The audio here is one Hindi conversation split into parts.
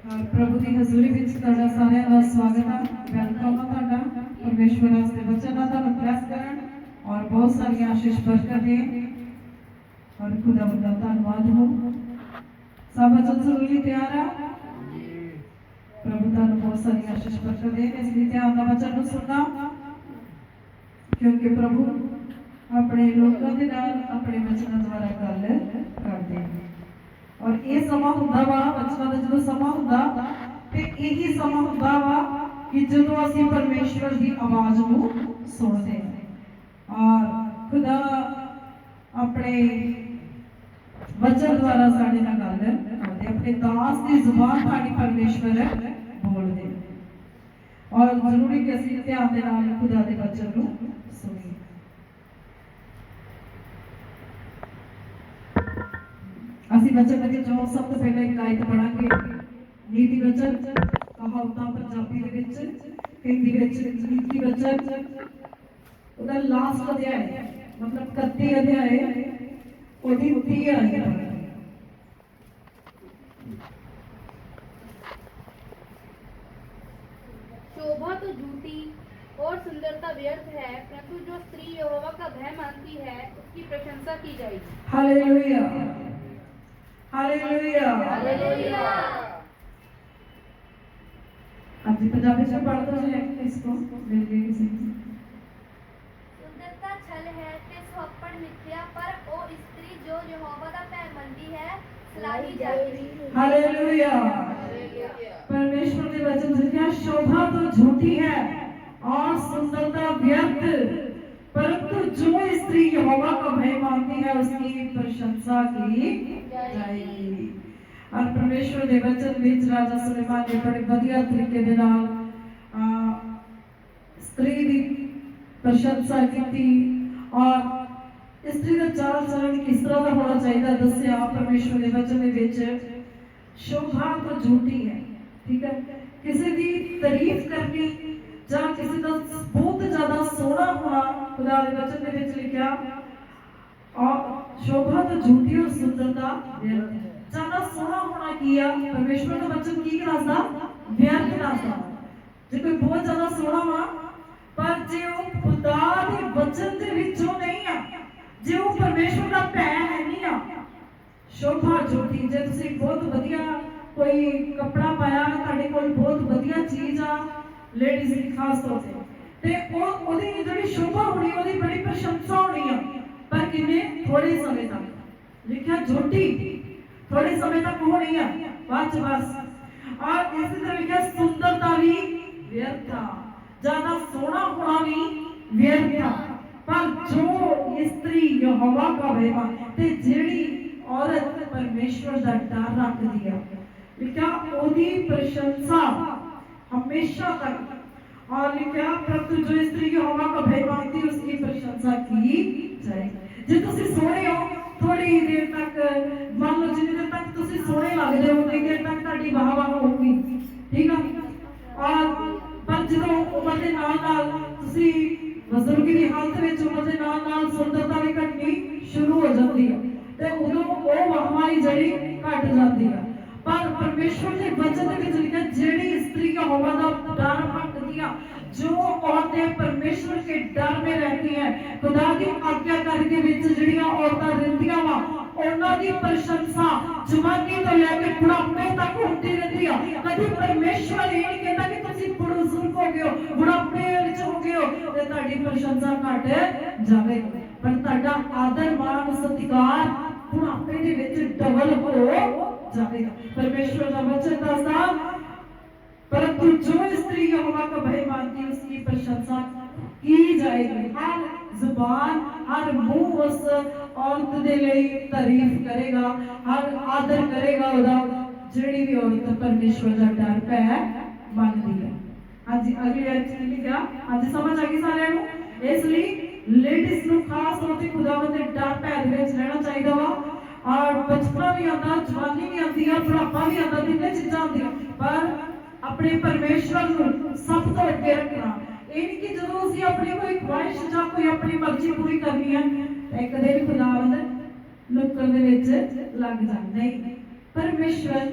प्रभु की हजूरी विच तुहाडा सारिਆਂ ਦਾ स्वागत है। वेलकम है तुहाडा परमेश्वर वास्ते वचन दा तुहानू प्रेस करन और बहुत सारी आशीष बरकत दे और खुदा का धन्यवाद हो। सब वचन सुनने लिए तैयार है। प्रभु तुहानू बहुत सारी आशीष बरकत दे। इसलिए ध्यान नाल वचन नू सुनना क्योंकि प्रभु अपने लोगों के नाल अपने वचनों द्वारा गल करते हैं और ये समा हुंदा वा बचपन का जो समा हुंदा ते यही समा हुंदा वा कि जदों असीं परमेश्वर की आवाज़ को सुनते हैं और खुदा अपने वचन द्वारा साडे नाल गल करदे, अपने दास की जुबान साडी परमेश्वर बोलदे और जरूरी कि असीं ध्यान दे नाल खुदा दे वचन को सुनीए। असी वचन के जो सब तो पहले एक आयत पढ़ांगे नीति वचन कहावतां पंजाबी दे विच हिंदी विच नीति वचन ओदा लास्ट अध्याय मतलब 31 अध्याय ओदी 30 आयत शोभा तो झूठी और सुंदरता व्यर्थ है, परंतु जो स्त्री यहोवा का भय मानती है उसकी प्रशंसा की जाएगी। Hallelujah hallelujah hallelujah. आप जी पंजाबी में पढ़ दो है इसको मिल गई किसी को। सुंदरता छल है ते स्वप्न मिथ्या, पर ओ स्त्री जो यहोवा दा भय मनदी है सलाही जाएगी। हालेलुया। परमेश्वर के वचन लिखा शोभा तो झूठी है और सुंदरता व्यर्थ, परंतु जो स्त्री यहोवा का भय मानती है उसकी प्रशंसा की जाएगी। और परमेश्वर के वचन विच राजा सुलेमान ने बड़े बढ़िया तरीके दे नाल स्त्री की प्रशंसा की और स्त्री का चाल चलन किस तरह का होना चाहिए दस्या। परमेश्वर के वचन दे विच शोभा तो झूठी है, ठीक है, किसी की तारीफ करनी ਜਾਂ ਕਿਸੇ ਦਾ बहुत ज्यादा सोहना होना खुदा के वचन दे विच लिखिया और शोभा तो झूठी और सुंदरता व्यर्थ। ज्यादा सोहना होना की है परमेश्वर का वचन की दसदा व्यर्थ दसदा। जे कोई बहुत ज्यादा सोहना वा पर जे वो खुदा के वचन दे विचों नहीं है, जे वो परमेश्वर का भय है नहीं आ, शोभा झूठी। जे तुसी बहुत वधिया कोई कपड़ा पाया तुहाडे कोल बहुत वधिया चीज आ लेडीज की खास तौर से ते ओदी जेहड़ी शोभा होनी ओदी बड़ी प्रशंसा होनी है, पर किने थोड़े समय तक लिखा झूठी थोड़े समय तक होनी है बस और इसी तरह लिखा सुंदरता भी व्यर्थ, ज्यादा सोना होना भी व्यर्थ, पर जो स्त्री यहोवा का भय ते जेड़ी औरत परमेश्वर का डर रखदी है लिखा ओदी प्रशंसा हमेशा तक। और लिखा परंतु जो स्त्री यहोवा का भय मानती है उसकी प्रशंसा की जाएगी। जे तुसी सोहने हो थोड़ी देर तक मान लो जितनी देर तक तुसी सोहने लगदे हो उतनी देर तक ਤੁਹਾਡੀ वाह-वाह होगी, ठीक है। और पर ਜਦੋਂ उम्र ਦੇ ਨਾਲ ਤੁਸੀਂ ਬਜ਼ੁਰਗੀ ਦੀ ਹਾਲਤ ਵਿੱਚ ਉਮਰ ਦੇ ਨਾਲ ਸੁੰਦਰਤਾ ਵੀ ਘਟਣੀ ਸ਼ੁਰੂ ਹੋ ਜਾਂਦੀ ਹੈ ਤੇ ਉਦੋਂ ਉਹ ਵਾਹ-ਵਾਹੀ ਜਿਹੜੀ ਘਟ ਜਾਂਦੀ ਹੈ। पर परमेश्वर के वचन में लिखा जेड़ी स्त्री का यहोवा दा डर रखती है, जो औरतें परमेश्वर के डर में रहती हैं, खुदा की आज्ञाकारी के विच जेड़ियां औरतां रहंदियां वा उन्हां दी प्रशंसा जवानी तो लेके बुढ़ापे तक होती रहती है। कभी परमेश्वर ये नहीं कहता कि तुसी बुजुर्ग हो गए हो बुढ़ापे विच हो गए हो ते ਤੁਹਾਡੀ प्रशंसा घट जावे, पर ਤੁਹਾਡਾ आदर मान सत्कार बुढ़ापे दे विच डबल हो जाएगा। परमेश्वर का वचन दसदा परंतु जो स्त्री यहोवा का भय मानती है उसकी प्रशंसा की जाएगी। हर जुबान हर मुंह उस औरत दे लिए तारीफ करेगा, हर आदर करेगा ओदा जेड़ी भी औरत परमेश्वर का डर भय मानती है। आज अगली आयत लिखा आज समझ आ गई सारे नु। इसलिए लेडीज नु खास तौर ते खुदावंद दे डर भय दे विच रहना चाहिए वा और बचपना भी आता जवानी भी आती है बुढ़ापा भी आता तीनों चीज़ां आती पर अपने परमेश्वर को सब तो अगे रखना। ये नहीं कि जो असीं अपनी कोई ख्वाहिश या कोई अपनी मर्जी पूरी करनी है एक दिन खुदावंद नुक्कड़ दे विच लग जांदा है। परमेश्वर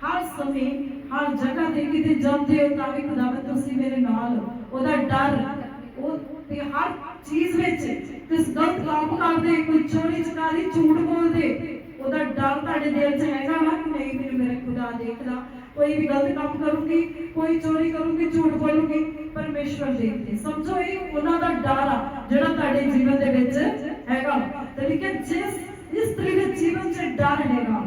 हर समय हर जगह ते किते जाते हो तां भी खुदावंद तुसी मेरे नाल हो। ओदा डर ਉਹ ਤੇ ਹਰ ਚੀਜ਼ ਵਿੱਚ ਕਿਸ ਗਲਤ ਕੰਮ ਕਰਦੇ, ਕੋਈ ਚੋਰੀ ਚਕਾਰੀ ਝੂਠ ਬੋਲਦੇ, ਉਹਦਾ ਡਰ ਤੁਹਾਡੇ ਦਿਲ 'ਚ ਹੈਗਾ ਵਾ ਕਿ ਨਹੀਂ ਮੈਨੂੰ ਮੇਰਾ ਖੁਦਾ ਦੇਖਦਾ, ਕੋਈ ਵੀ ਗਲਤ ਕੰਮ ਕਰੂੰਗੀ, ਕੋਈ ਚੋਰੀ ਕਰੂੰਗੀ, ਝੂਠ ਬੋਲੂੰਗੀ, ਪਰਮੇਸ਼ਵਰ ਦੇਖਦੇ। ਸਮਝੋ ਇਹ ਉਹਨਾਂ ਦਾ ਡਰ ਆ ਜਿਹੜਾ ਤੁਹਾਡੇ ਜੀਵਨ ਦੇ ਵਿੱਚ ਹੈਗਾ। ਤੇ ਠੀਕ ਹੈ, ਜਿਸ ਇਸਤਰੀ ਦੇ ਜੀਵਨ 'ਚ ਡਰ ਹੈਗਾ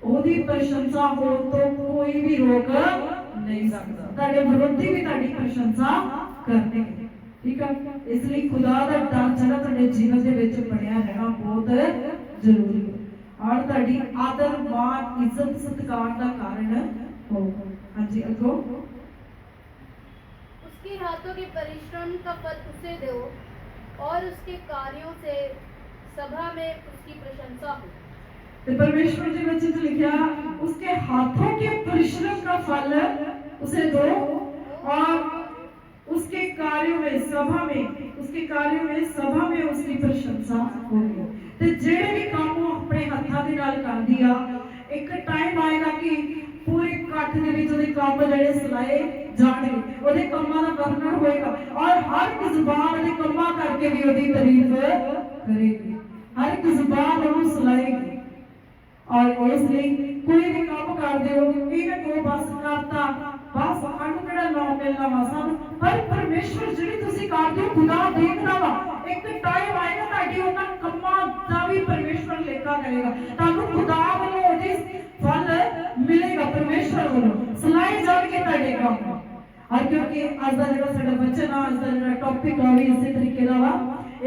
ਉਹਦੀ ਪ੍ਰਸ਼ੰਸਾ ਹੋਣ ਤੋਂ ਕੋਈ ਵੀ ਰੋਕ ਨਹੀਂ ਸਕਦਾ। ਤੁਹਾਡੇ ਵਿਰੋਧੀ ਵੀ ਤੁਹਾਡੀ ਪ੍ਰਸ਼ੰਸਾ करने, ठीक है। इसलिए खुदा का डर जरा ਤੁਹਾਡੇ ਜੀਵਨ ਦੇ ਵਿੱਚ ਬਣਿਆ ਰਹਿਣਾ ਬਹੁਤ ਜ਼ਰੂਰੀ ਹੈ ਔਰ ਤੁਹਾਡੀ ਆਦਰ ਮਾਨ ਇੱਜ਼ਤ ਸਤਿਕਾਰ ਦਾ ਕਾਰਨ ਹੋਊਗਾ। ਹਾਂਜੀ ਅੱਗੋਂ, उसके हाथों के परिश्रम का फल उसे दो और उसके कार्यों से सभा में उसकी प्रशंसा हो। तो परमेश्वर जी वचन में लिखा उसके हाथों के परिश्रम का फल उसे दो और उसके कार्यों में सभा में उसकी प्रशंसा होगी। ते जेड़े भी काम वो अपने हाथों दे नाल करदी आ, एक टाइम आएगा कि पूरे इकट्ठ दे विच ओदे काम जेड़े सलाए जाणगे, ओदे कामां दा वर्णन होएगा और हर एक जुबान ओदे कामां करके भी ओदी तारीफ करेगी, हर एक जुबान ओनू सलाएगी। और इसलिए कोई भी काम करदे हो ये ना को बस करता बस सानू केड़ा नाम मिलना वा सानू, पर परमेश्वर जिहड़ी तुसी करदे हो खुदा देखदा वा। एक टाइम आएगा ताकि उन्हां कम्मां दा भी परमेश्वर लेखा करेगा, ताकू खुदा वालों ओदे फल मिलेगा, परमेश्वर वालों सलाए जाणगे तुहाडे काम। और क्योंकि आज दा जेहड़ा साडा वचन आ, आज दा जेहड़ा टॉपिक आ भी इसी तरीके दा वा,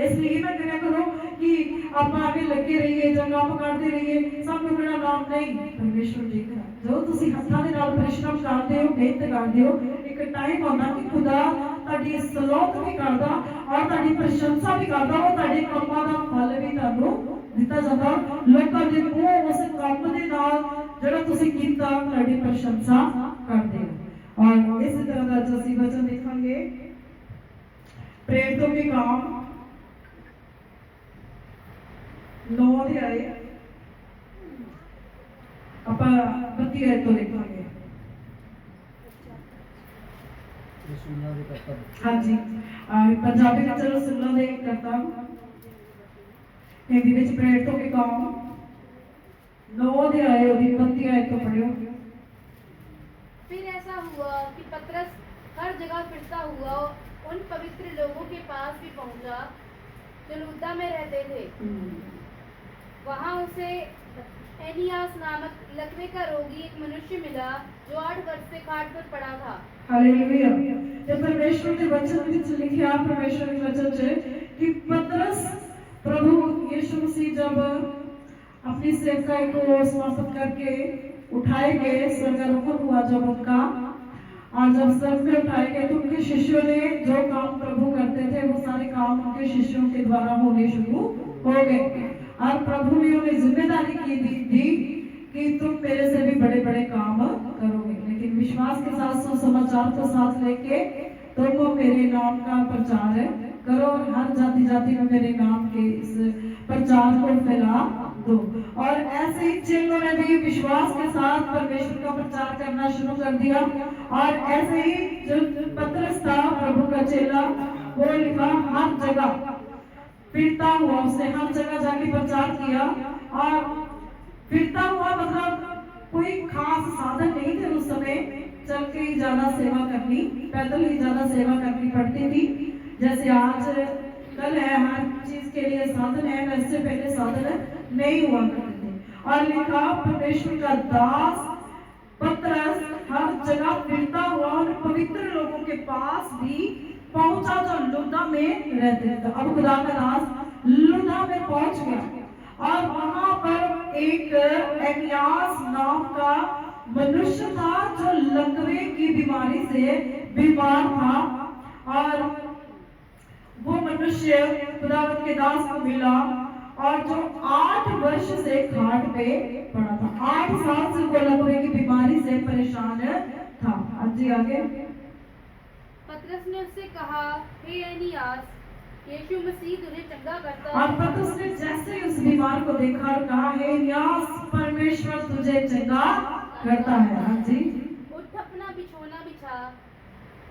इसलिए मैं कहना करो कि आप आगे लगे रहिए, जो काम करते रहिए, सब मेरा नाम नहीं परमेश्वर देखदा। जो तुसी हत्थां दे नाल परिश्रम करदे हो, मेहनत करदे हो, एक टाइम आउंदा कि खुदा तुहाडी सलोक भी करदा और तुहाडी प्रशंसा भी करदा, और तुहाडे कामां दा फल भी तुहानू दित्ता जांदा। लोकां दे मुंह उस काम दे नाल जेहड़ा तुसी कीता तुहाडी प्रशंसा करदे हो। और इस तरह दा ਅਸੀਂ वचन देखांगे प्रेरितों के काम 9 अध्याय ਆਪਾਂ 32 ਆਇਤ ਤੋਂ ਦੇਖਾਂਗੇ। ਹਾਂਜੀ ਪੰਜਾਬੀ ਵਿੱਚ ਰਸੂਲਾਂ ਦੇ ਕਰਤੱਵ, हिंदी ਵਿੱਚ प्रेरितों के काम 9 अध्याय ਉਹਦੀ 32 आयत ਤੋਂ पढ़ियो। फिर ऐसा हुआ कि पतरस हर जगह फिरता हुआ उन पवित्र लोगों के पास भी पहुंचा जो लुद्दा में रहते थे। वहां उसे एनियास नामक लकवे का रोगी एक मनुष्य मिला जो 8 वर्ष से खाट पर पड़ा था। हालेलुया। जब परमेश्वर के वचन में लिखा, परमेश्वर के वचन से कि पतरस प्रभु यीशु मसीह जब अपनी सेवकाई को समाप्त करके उठाए गए, स्वर्गारोहण हुआ जब उनका, और जब स्वर्ग में उठाए गए तो उनके शिष्यों ने जो काम प्रभु करते थे वो सारे काम उनके शिष्यों के द्वारा होने शुरू हो गए। और प्रभु ने उन्हें जिम्मेदारी दी कि तुम मेरे से भी बड़े बड़े काम करोगे, लेकिन विश्वास के साथ सुसमाचार को साथ लेके तुम मेरे नाम का प्रचार करो और हर जाति जाति में मेरे नाम के इस प्रचार को फैला दो। और ऐसे ही चेलों ने भी विश्वास के साथ परमेश्वर का प्रचार करना शुरू कर दिया। और ऐसे ही जो पतरस था प्रभु का चेला, वो लिखा हर जगह फिरता हुआ, उसने हर जगह जाके प्रचार किया। और फिरता हुआ मतलब कोई खास साधन नहीं थे उस समय, चल के ही ज्यादा सेवा करनी, पैदल ही ज्यादा सेवा करनी पड़ती थी। जैसे आज कल है, हर चीज के लिए साधन है, वैसे पहले साधन नहीं हुआ करते थे। और लिखा परमेश्वर का दास पतरस हर जगह फिरता हुआ और पवित्र लोगों के पास भी पहुंचा जो लुद्दा में रहते थे। अब खुदा का दास लुद्दा में पहुंच गया और वहां पर एक एनियास नाम का मनुष्य था जो लकवे की बीमारी से बीमार था। और वो मनुष्य खुदावंद के दास को मिला और जो 8 वर्ष से खाट पे पड़ा था, 8 साल से वो लकवे की बीमारी से परेशान था। अब जी आगे। पतरस ने उससे कहा, हे एनियास, यीशु मसीह तुझे चंगा करता है। और पतरस ने जैसे उस बीमार को देखा और कहा, हे एनियास, परमेश्वर तुझे चंगा करता है। हाँ जी। उठ अपना बिछौना बिछा।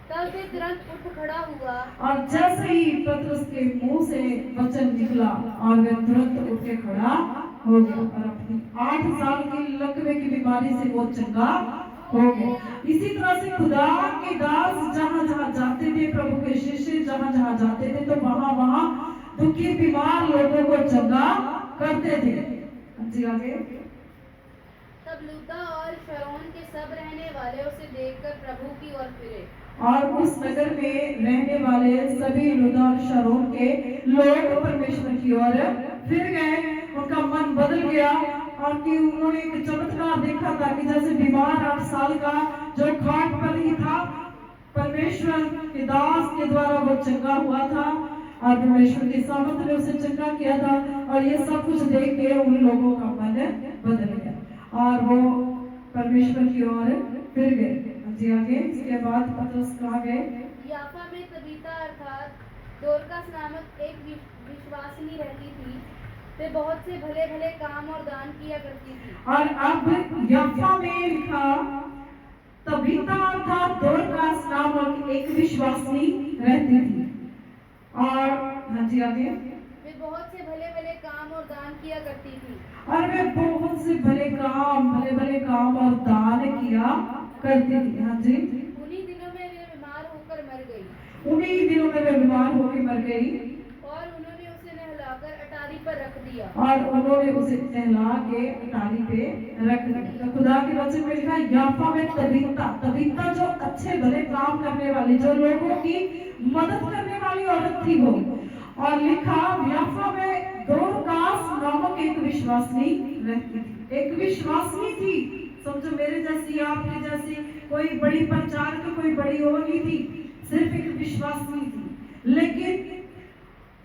तब वे तुरंत उठ खड़ा हुआ। और जैसे ही पतरस के मुंह से वचन निकला और वे तुरंत उठ के खड़ा हो गया और अपनी 8 साल की लकवे की बीमारी से वो चंगा हो गया। इसी तरह से खुदा के दास जहां जहां जाते थे, प्रभु के शिष्य जहां जहां जाते थे, तो वहां वहां दुखी बीमार लोगों को चंगा करते थे। जी आगे। तब लुद्दा और शरोन के सब रहने वाले उसे देखकर प्रभु की ओर फिरे। और उस नगर में रहने वाले सभी लुद्दा और शरोन के लोग परमेश्वर की ओर फिर गए। उनका मन बदल गया और कि उन्होंने एक चमत्कार देखा था कि जैसे बीमार 8 साल का जो खाट पर ही था, परमेश्वर के दास के द्वारा वो चंगा हुआ था और परमेश्वर के सामर्थ ने उसे चंगा किया था। और ये सब कुछ देख के उन लोगों का मन बदल गया और वो परमेश्वर की ओर फिर गए। जी आगे। इसके बाद पतरस कहाँ गए? याफा में तबीता अर्थात दोरकास नामक एक विश्वासिनी रहती थी। वे बहुत से भले भले काम और दान किया करती थी। और अब याफा में लिखा तबीता अर्थात दोरकास नामक एक विश्वासिनी रहती थी। और हाँ जी आगे। वे बहुत से भले भले काम और दान किया करती थी। और वे बहुत से भले भले काम और दान किया करती थी। हाँ जी। उन्हीं दिनों में वे बीमार होकर मर गई। उन्हीं दिनों में वे बीमार होकर मर गई और उन्होंने उसे नहलाकर अटारी पर रख दिया। और उन्होंने उसे नहला के अटारी पे रख दिया। तो खुदा के वचन में लिखा याफा में तबीता जो अच्छे भले काम करने वाली, जो लोगों की मदद करने वाली औरत थी वो। और लिखा याफा में दोरकास नामक एक विश्वासिनी रहती थी। एक विश्वासिनी थी, समझो मेरे जैसी आपके जैसी, कोई बड़ी प्रचारक, कोई बड़ी वो नहीं थी, सिर्फ एक विश्वासिनी थी। लेकिन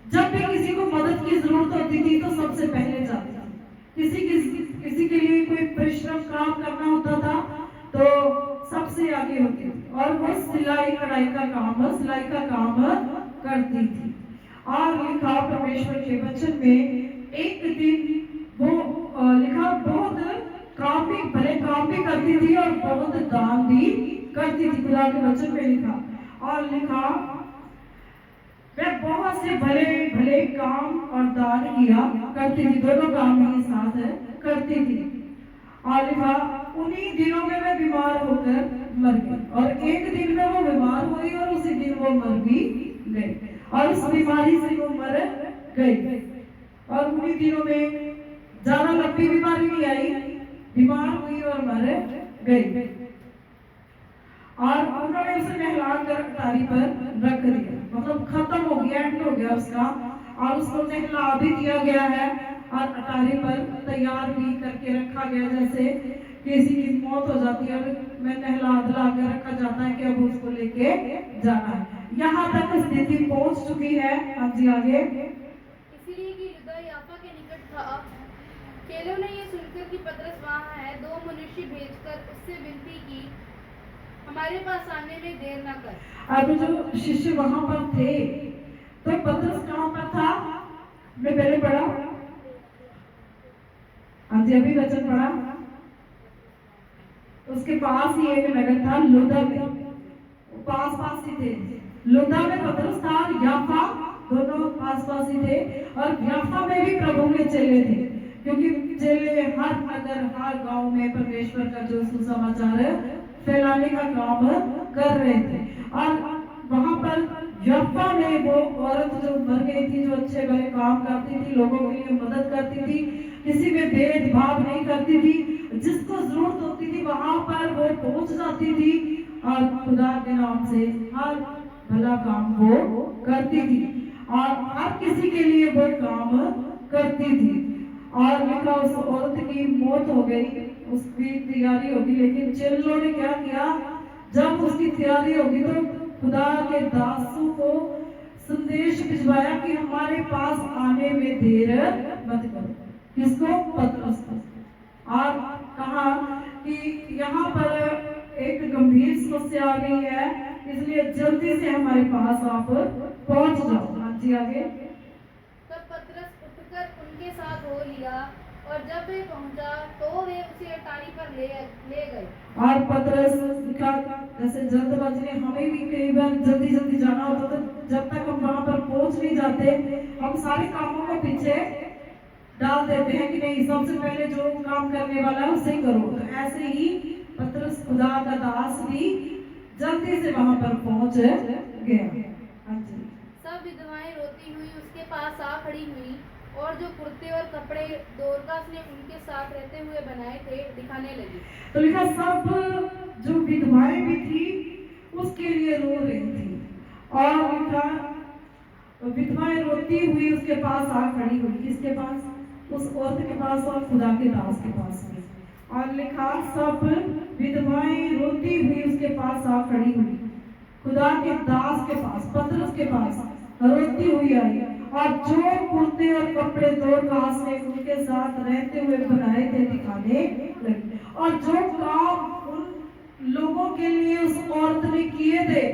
जब भी किसी को मदद की जरूरत होती थी तो सबसे पहले जाती थी। किसी के लिए कोई परिश्रम काम करना होता था तो सबसे आगे होती थी। और वो सिलाई का काम करती थी। और लिखा परमेश्वर के वचन में एक दिन वो लिखा बहुत भले काम भी करती थी और बहुत दान भी करती थी। खुदा के वचन में लिखा और लिखा वे बहुत से भले भले काम और दान किया करती थी। दोनों काम ही साथ करती थी। और लिखा उन्हीं दिनों में वे बीमार होकर मर गई। और एक दिन में वो बीमार हुई और उसी दिन वो मर भी गई और उस बीमारी से वो मर गई। और उन्हीं दिनों में ज्यादा लंबी बीमारी नहीं आई, बीमार हुई और मर गई। और उन्होंने उसे नहला कर अटारी पर रख दिया, मतलब खत्म हो गया, एंड हो गया उसका। और उसको नहला भी दिया गया है और अटारी पर तैयार भी करके रखा गया, जैसे किसी की मौत हो जाती है मैं नहला धुला के रखा जाता है कि अब उसको लेके जाना है। यहाँ तक स्थिति पहुंच चुकी है। हाँ जी आगे। इसलिए कि लुद्दा याफा के निकट था। चेलों ने ये सुनकर कि पतरस वहाँ है, 2 मनुष्य भेजकर उससे विनती की, हमारे पास आने में देर न कर। अब जो शिष्य वहां पर थे तो पतरस कहाँ पर था? मैं पहले पढ़ा, हाँ जी अभी वचन पढ़ा। उसके पास ही एक नगर था लुद्दा में, पास ही थे। लुद्दा में पतरस था, याफा, दोनों पास ही थे। और याफा में भी प्रभु के चेले थे, क्योंकि चेले हर नगर हर गांव में परमेश्वर का जो सुसमाचार फैलाने का काम कर रहे थे। और वहां पर याफा में वो औरत जो मर गई थी, जो अच्छे भले काम करती थी, लोगों के लिए मदद करती थी, किसी में भेदभाव नहीं करती थी, जिसको जरूरत होती थी वहां पर वो पहुंच जाती थी और खुदा के नाम से हर भला काम वो करती थी और हर किसी के लिए वो काम करती थी। और लिखा उस औरत की मौत हो गई, उसकी तैयारी होगी, लेकिन चेलों ने क्या किया, जब उसकी तैयारी होगी तो खुदा के दासों को संदेश भिजवाया कि हमारे पास आने में देर मत करो। किसको? पतरस को। और कहा कि यहाँ पर एक गंभीर समस्या आ गई है, इसलिए जल्दी से हमारे पास आप पहुंच जाओ। हाँ जी आगे। तब पतरस उठकर उनके साथ हो लिया और जब वे पहुंचा तो वे उसे अटारी पर ले गए। और पतरस का जैसे जल्दबाजी में हमें भी कई बार जल्दी जल्दी जाना होता, तो जब तक हम वहां पर पहुंच नहीं जाते हम सारे कामों को पीछे डाल देते हैं कि नहीं, सबसे पहले जो काम करने वाला है उसे ही करो। तो ऐसे ही पतरस खुदा का दास भी जल्दी से वहां पर पहुंच गया। हाँ जी। सब विधवाएं रोती हुई उसके पास आ खड़ी हुई और जो कुर्ते और कपड़े दोरकास ने उनके साथ रहते हुए बनाए थे दिखाने लगी। तो लिखा सब जो विधवाएं भी थी उसके लिए रो रही थी, और लिखा विधवाएं रोती हुई उसके पास आ खड़ी हुई। किसके पास? उस औरत के पास और खुदा के दास के पास में। और लिखा सब विधवाएं रोती हुई उसके पास आ खड़ी हुई, खुदा के दास के पास, पतरस के पास रोती हुई आई, और जो कुर्ते और कपड़े दोरकास ने उनके साथ रहते हुए बनाए थे दिखाने लगी। और जो काम उन लोगों के लिए उस औरत ने किए थे,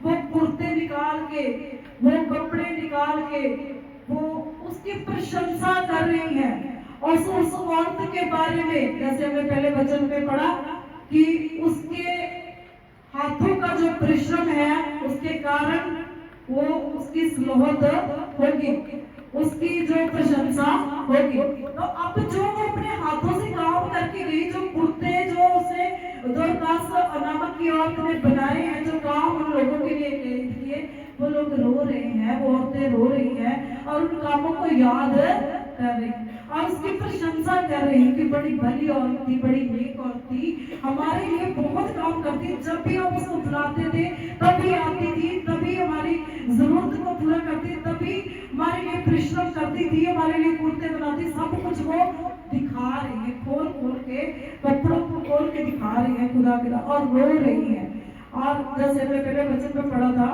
वो कुर्ते निकाल के, वो कपड़े निकाल के, वो उसकी प्रशंसा कर रही है। और उस औरत के बारे में जैसे हमने पहले वचन में पढ़ा कि उसके हाथों का जो परिश्रम है उसके कारण वो उसकी स्लोहत होगी, उसकी जो प्रशंसा होगी। तो अब जो वो अपने हाथों से काम करके गई, जो कुर्ते जो उसे दोरकास नामक की औरत ने बनाए हैं, जो काम उन लोगों के लिए किए, वो लोग रो रहे हैं, वो औरतें रो रही हैं और उन कामों को याद कर रही हैं और उसकी प्रशंसा कर रही हैं कि बड़ी भली औरत थी, बड़ी नेक औरत थी, हमारे लिए बहुत काम करती, जब भी हम उसको बुलाते थे तभी आती थी, तभी हमारी जरूरत को पूरा करती, तभी हमारे लिए परिश्रम करती थी, हमारे लिए कुर्ते बनाती, सब कुछ वो दिखा रही है, खोल खोल के कपड़ों को खोल के दिखा रही है खुदा के, और रो रही है। और जैसे हमने पहले वचन में पढ़ा था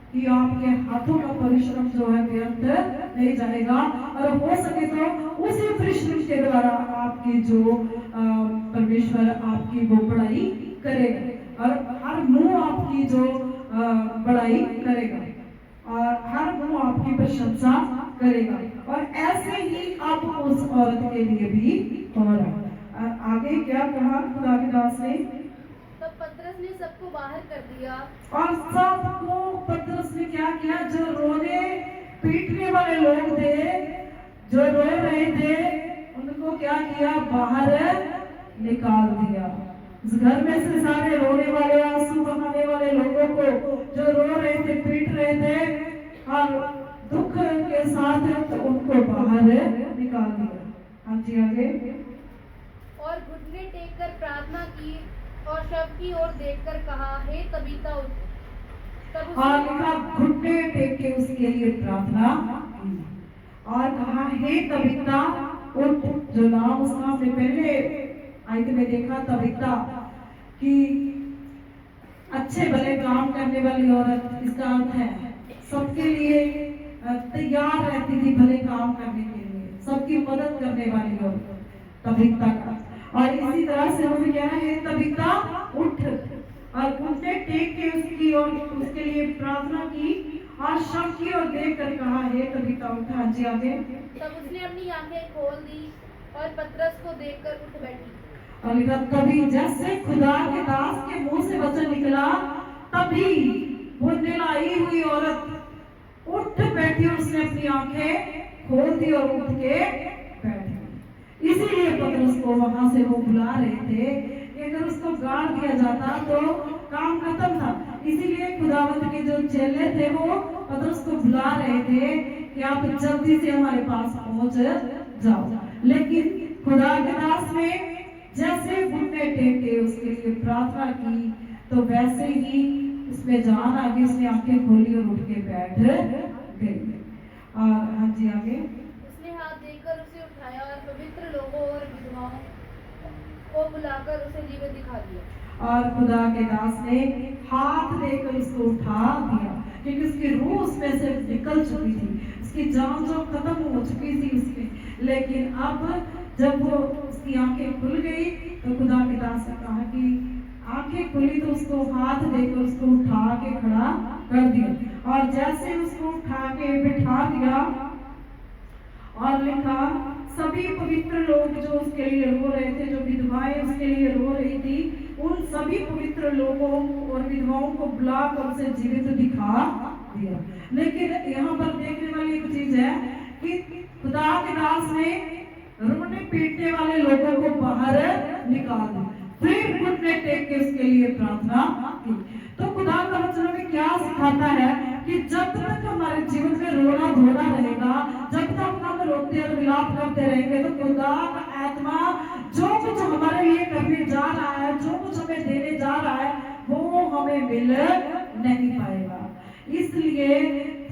कि आपके हाथों का परिश्रम जो है व्यर्थ नहीं जाएगा, और हो सके तो उसी परिश्रम के द्वारा आपकी जो परमेश्वर आपकी वो बड़ाई करेगा, और हर मुंह आपकी जो बड़ाई करेगा, और हर मुंह आपकी प्रशंसा करेगा। और ऐसे ही अब उस औरत के लिए भी हो रहा है। आगे क्या कहा खुदा के दास ने? तब पतरस ने सबको बाहर कर दिया, और सबको पतरस ने क्या किया? जो रोने पीटने वाले लोग थे, जो रो रहे थे, उनको क्या किया? बाहर निकाल दिया। इस घर में से सारे रोने वाले, आंसू बहाने वाले लोगों को, जो रो रहे थे, पीट रहे थे और दुख के साथ, तो उनको बाहर निकाल दिया। हाँ जी, आगे। और घुटने टेक कर प्रार्थना की और शव की ओर देखकर कहा, हे तबीता उठ। तब लिखा घुटने टेक के उसके लिए प्रार्थना की और कहा, हे तबीता उठ। जो नाम उसका हमने पहले आयत में देखा, तबीता कि अच्छे भले काम करने वाली औरत, इसका अर्थ है सबके लिए तैयार रहती थी भले काम करने के लिए, सबकी मदद करने वाली औरत तबीता का। और इसी तरह से हमें क्या है? तबीता उठ, और घुटने टेक के उसकी और उसके लिए प्रार्थना की और शव की ओर देखकर कहा, हे तबीता उठ। हाँ जी, आगे। तब उसने अपनी आंखें खोल दी और पतरस को देखकर उठ बैठी। और लिखा तभी जैसे खुदा के दास के मुंह से वचन निकला, तभी वो निलाई हुई औरत उठ बैठी और उसने अपनी आंखें खोल दी और उठ के बैठ गई। इसीलिए पतरस को वहां से वो बुला रहे थे कि अगर उसको गाड़ दिया जाता तो काम खत्म था। इसीलिए खुदावंद के जो चेले थे वो पतरस को बुला रहे थे कि आप जल्दी से हमारे पास पहुंच जाओ। लेकिन खुदा के दास ने जैसे घुटने टेके उसके लिए प्रार्थना की, तो वैसे ही उसमें जान आ गई, उसने आंखें खोली और उठ के बैठ गई। और हाँ जी, आगे। उसने हाथ देकर उसे उठाया और पवित्र लोगों और विधवाओं को बुलाकर उसे जीवित दिखा दिया। और खुदा के दास ने हाथ देकर उसको उठा दिया, क्योंकि उसकी रूह उसमें से निकल चुकी थी, उसकी जान जो खत्म हो चुकी थी उसमें। लेकिन अब जब वो उसकी आंखें खुल गई तो खुदा के दास ने कहा कि आंखें खुली, तो उसको हाथ देकर उसको उठा के खड़ा कर दिया। और जैसे उसको उठा के बिठा दिया और लिखा सभी पवित्र लोग जो उसके लिए रो रहे थे, जो विधवाएं उसके लिए रो रही थी, उन सभी पवित्र लोगों और विधवाओं को बुलाकर उसे जीवित दिखा दिया। लेकिन यहाँ पर देखने वाली एक चीज है कि खुदा के दास ने रोने पीटने वाले लोगों को बाहर निकाल दिया, फिर घुटने टेक के उसके लिए प्रार्थना की। तो खुदा का वचन हमें क्या सिखाता है कि जब तक हमारे जीवन में रोना धोना रहेगा, जब तक हम रोते और विलाप करते रहेंगे, तो खुदा का आत्मा जो कुछ हमारे लिए करने जा रहा है, जो कुछ हमें देने जा रहा है, वो हमें मिल नहीं पाएगा। इसलिए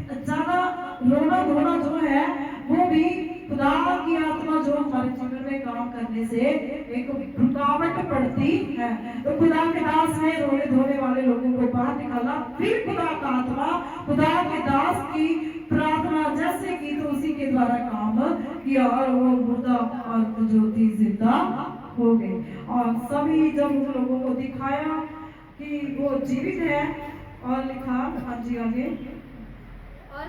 ज्यादा रोना धोना जो है वो भी खुदा की आत्मा जो हमारे जीवन में काम करने से एक रुकावट पड़ती है। तो खुदा के दास ने रोने धोने वाले लोगों को बाहर निकाला, फिर खुदा का आत्मा खुदा के दास की प्रार्थना जैसे की तो उसी के द्वारा काम किया और वो मुर्दा और जो थी जिंदा हो गई। और सभी जब उन लोगों को दिखाया कि वो जीवित है, और लिखा हाँ जी आगे, और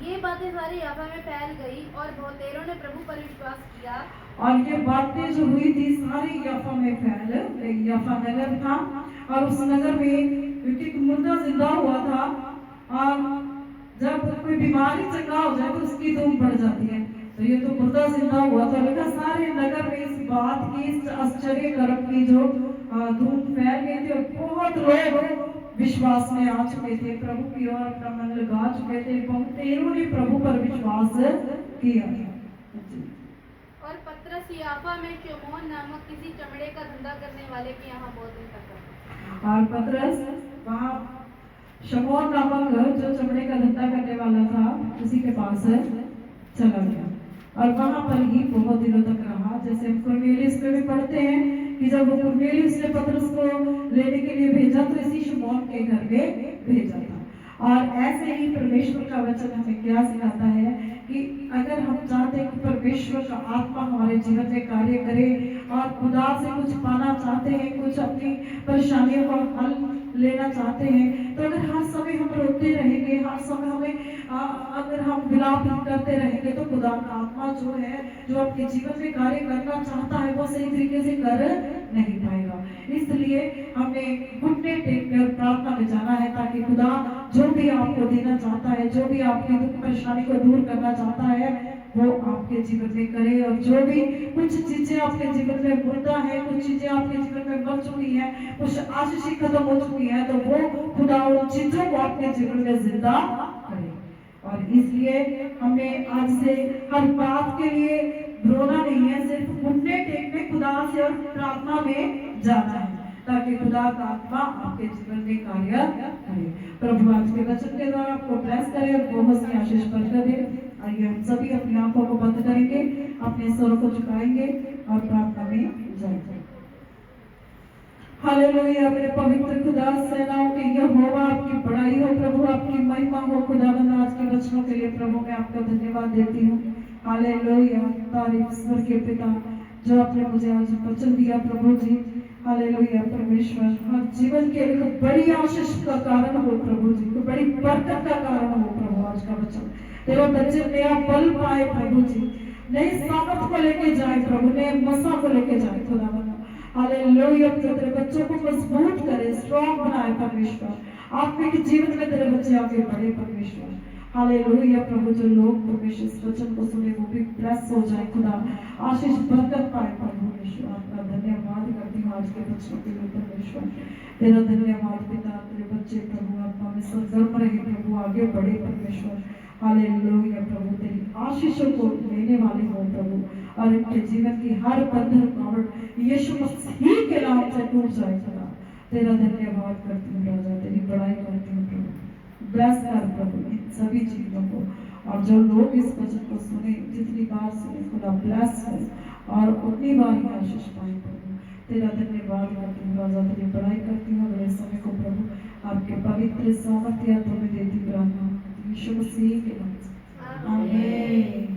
ये बातें सारी याफा में फैल गई और बहुतेरों ने प्रभु पर विश्वास किया। और ये बातें जो हुई थी सारी याफा में फैल गई। याफा नगर था और उस नगर में क्योंकि एक मुर्दा जिंदा हुआ था, और जब कोई बीमारी चंगा हो जाए तो उसकी धूम बढ़ जाती है। तो ये तो मुर्दा जिंदा हुआ था, लेकिन सारे नगर में इस बात की, इस आश्चर्य कर्म की जो धूम फैल गई थी और बहुत लोग विश्वास में आ चुके थे, प्रभु की ओर अपना मन लगा चुके थे। बहुतेरों ने प्रभु पर विश्वास किया। और पतरस याफा में शमौन नामक किसी चमड़े का धंधा करने वाले के यहाँ बहुत दिन तक रहा। और पतरस वहाँ शमौन नामक जो चमड़े का धंधा करने वाला था उसी के पास चला गया और वहाँ पर ही बहुत दिनों तक रहा। जैसे हम कुरनेलियुस में भी पढ़ते हैं कि जब कुरनेलियुस ने पतरस को लेने के लिए भेजा तो इसी शमौन के घर में भेजा था। और ऐसे ही परमेश्वर का वचन हमें क्या सिखाता है कि अगर हम चाहते हैं कि परमेश्वर का आत्मा हमारे जीवन में कार्य करे और खुदा से कुछ पाना चाहते हैं, कुछ अपनी परेशानियों का हल लेना चाहते हैं, तो अगर हर समय हम रोते रहेंगे, हर समय हमें अगर हम विलाप करते रहेंगे, तो खुदा का आत्मा जो है, जो आपके जीवन में कार्य करना चाहता है, वो सही तरीके से कर नहीं पाएगा। इसलिए हमें घुटने टेक कर प्रार्थना में जाना है ताकि खुदा जो भी आपको देना चाहता है, जो भी आपकी दुख परेशानी को दूर करना चाहता है, वो आपके जीवन में करे। और जो भी कुछ चीजें आपके जीवन में मुर्दा है, कुछ चीजें आपके जीवन में मर चुकी है, कुछ आशीष खत्म हो चुकी है, तो वो खुदा उन चीजों को आपके जीवन में जिंदा करे। और इसलिए हमें आज से हर बात के लिए रोना नहीं है, सिर्फ घुटने टेकने खुदा से और प्रार्थना में जाना है ताकि खुदा का आत्मा आपके जीवन में कार्य करे। प्रभु आज के वचन के द्वारा आपको ब्लेस करे और बहुत सी आशीष बरकत दे। आइए हम सभी अपनी आंखों को बंद करेंगे, अपने स्वरों को झुकाएंगे और प्रार्थना में जाएंगे। हालेलुया। मेरे पवित्र खुदा सेनाओं के यहोवा आपकी बड़ाई हो प्रभु, आपकी महिमा हो खुदावंद। आज के वचनों के लिए प्रभु मैं आपका धन्यवाद देती हूँ। हालेलुया। तारीफ स्वर्ग के पिता जो आपने मुझे आज वचन दिया प्रभु जी। हालेलुया। परमेश्वर हर जीवन के एक बड़ी आशीष का कारण हो प्रभु जी, बड़ी बरकत का कारण हो प्रभु। आज का वचन तेरे बच्चे नया बल पाए प्रभु जी, नई सामर्थ को लेके जाए प्रभु, नए मसा को लेके जाए खुदावंद। हालेलुया। तेरे बच्चों को मजबूत करे, स्ट्रॉन्ग बनाए परमेश्वर। आत्मिक जीवन में तेरे बच्चे आगे बढ़े परमेश्वर। हालेलुया। प्रभु जो लोग परमेश्वर इस वचन को सुने वो भी ब्लेस हो जाए खुदा, आशीष बरकत पाए परमेश्वर। आपका धन्यवाद करती हूँ आज के बच्चों के लिए परमेश्वर। तेरा धन्यवाद पिता। तेरे बच्चे प्रभु आत्मा में सरगर्म रहे प्रभु, आगे बढ़े परमेश्वर। हालेलुया। प्रभु तेरी आशीषों को लेने वाले हो प्रभु, और इनके जीवन की हर बंधन रुकावट यीशु मसीह के नाम से टूट जाए खुदा। तेरा धन्यवाद करती हूँ राजा, तेरी बड़ाई करती हूँ प्रभु। ब्लेस कर प्रभु इन सभी चीजों को, और जो लोग इस वचन को सुने, जितनी बार सुने खुदा ब्लेस कर और उतनी बार ही आशीष पाए प्रभु। तेरा धन्यवाद करती हूँ राजा, तेरी बड़ाई करती हूँ। अगले समय को प्रभु आपके पवित्र सामर्थ्य तुम्हें देती प्रार्थना यीशु मसीह के नाम से आमीन।